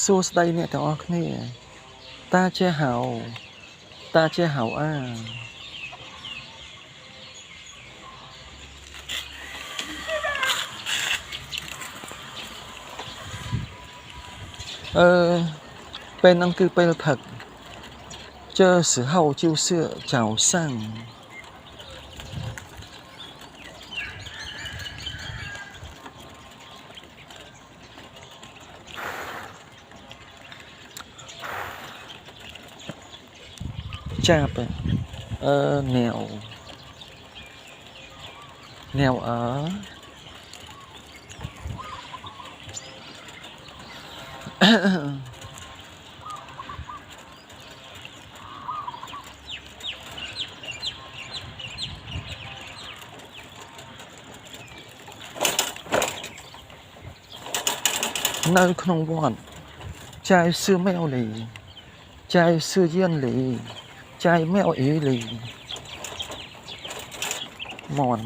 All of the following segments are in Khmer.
សួស្តីអ្នកទាំងអស់គ្នាតាជាហៅពេលហ្នឹងគឺពេលផឹក这时候就是早上ចាប់nèo ở nơiក្នុងវត្តចាយសឿមែវលីចាយសឿយានលីចាយមែវអ៊ីលីមន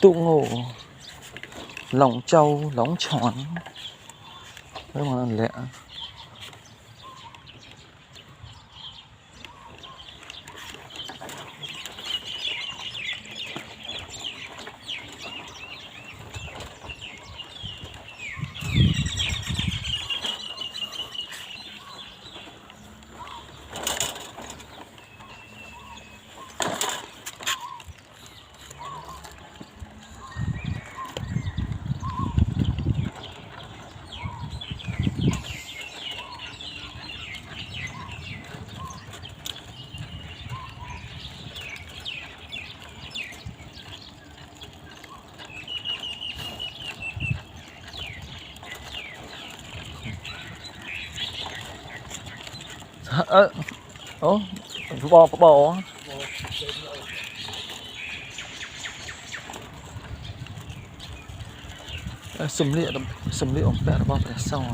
ទូងោឡងចៅឡងឆនហើយមកលាក់អូបបសំលៀកអំពាក់របស់ព្រះសង្ឃ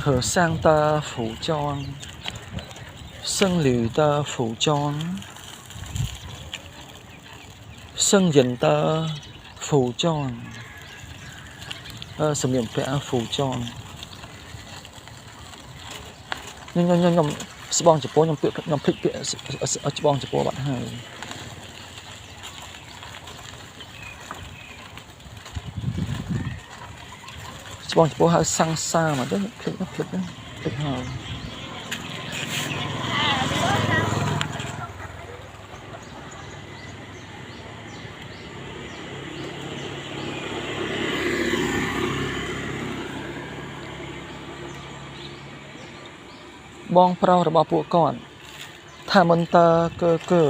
和尚的服装僧侣的服装僧人的服装សំលៀកអំពាក់服装ខ្ញុំស្បងចំពោះខ្ញុំពាក្យខ្ញុំភ្លេចពាក្យស្បងចំពោះបាត់ហើយស្បងចំពោះហើយសង្សារមកទៅភ្លេចហើយបងប្រុសរបស់ពួកគាត់ថាមិនតើកើ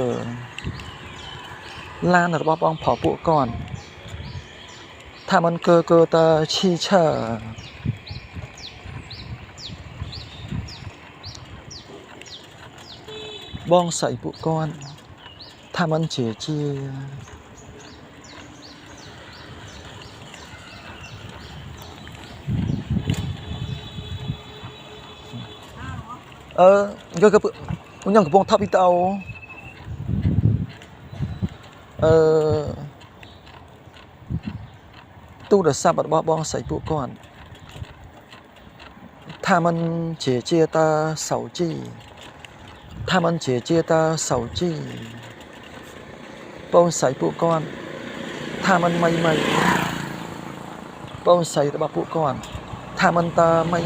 ឡានរបស់បងប្រុសពួកគាត់ថាមិនកើតើឈីឈើបងស្រីពួកគាត់ថាមិនជាយកខ្ញុំកំពុងថតវីដេអូទូរស័ព្ទរបស់បងស្រីពួកគាត់他们姐姐的手机បងស្រីពួកគាត់ថាមិនមិនបងស្រីរបស់ពួកគាត់ថាមិនតមិន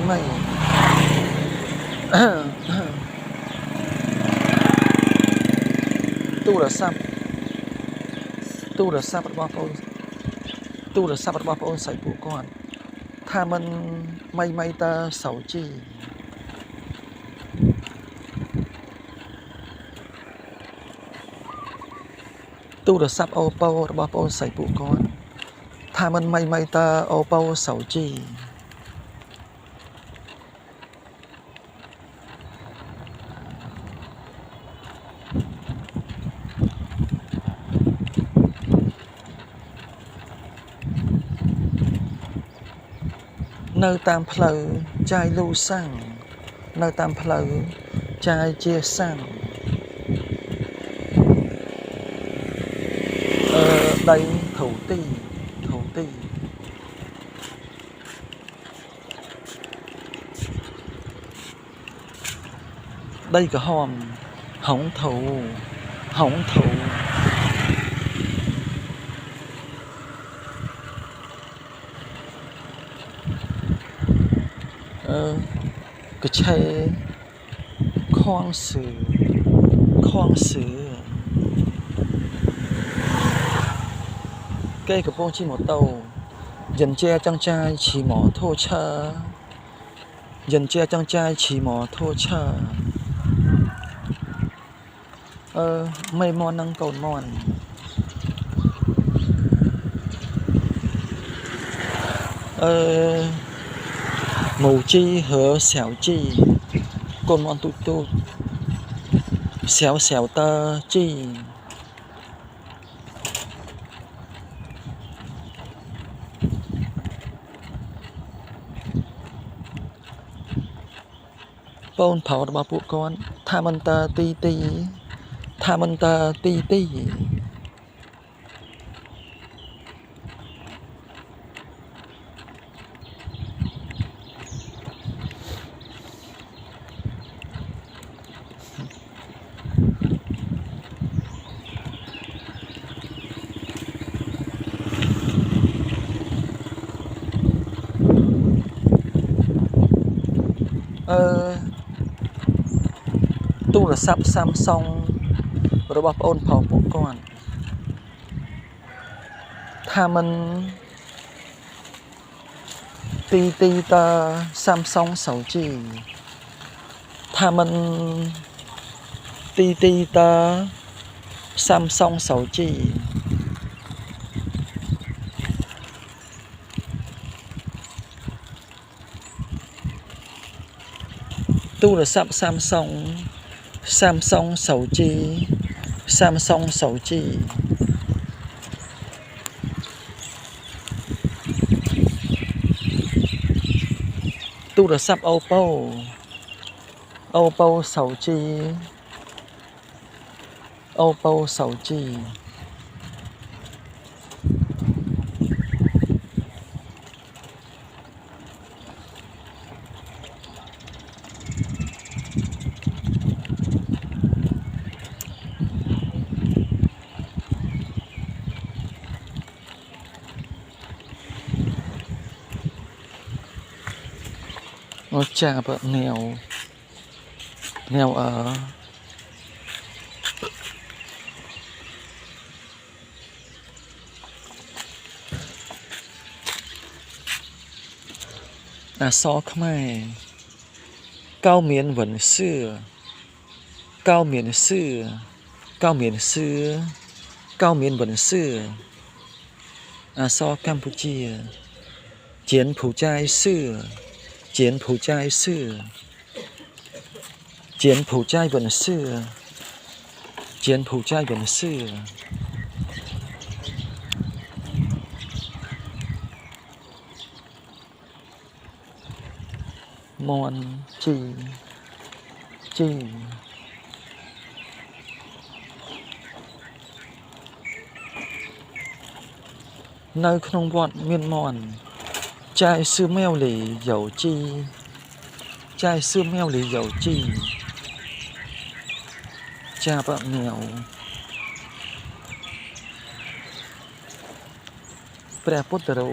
ទូរស័ព្ទរបស់បងស្រីពួកគាត់ថាមិនមិនត手机ទូរស័ព្ទ Oppo របស់បងស្រីពួកគាត់ថាមិនមិនត Oppo 手机នៅតាមផ្លូវចាយលូសាំងនៅតាមផ្លូវចាយជាសាំងដី thổ ti đây cả hòm hỏng thổ cái chai khoang sử cây cái bông chi một tàu dần che trăng trai chỉ mỏ thô cha dần che trăng trai chỉ mỏ thô cha mây mon năng cầu mòn mù chi hở xẻo chi con mòn tụt xẻo tơ chi bông pháo ba phụ con tham ăn ta ti tu là sắp Samsung rồi bắp ôn pháo phụ con tham ăn ti ta Samsung 手机 tham ăn ti ta Samsung 手机 tu là sắp Samsung 手机 Samsung 手机 tu là sắp Oppo 手机 Oppo 手机 nó chà bợ nghèo ở so khmer cao miền vẫn xưa cao miền vẫn xưa so Campuchia chiến phủ trai xưa chiến phủ trai vẫn xưa mòn chi nơi không vọt miên mòn chai sư mèo lì dầu chi cha bạn nghèo Prepotero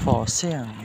phò xiang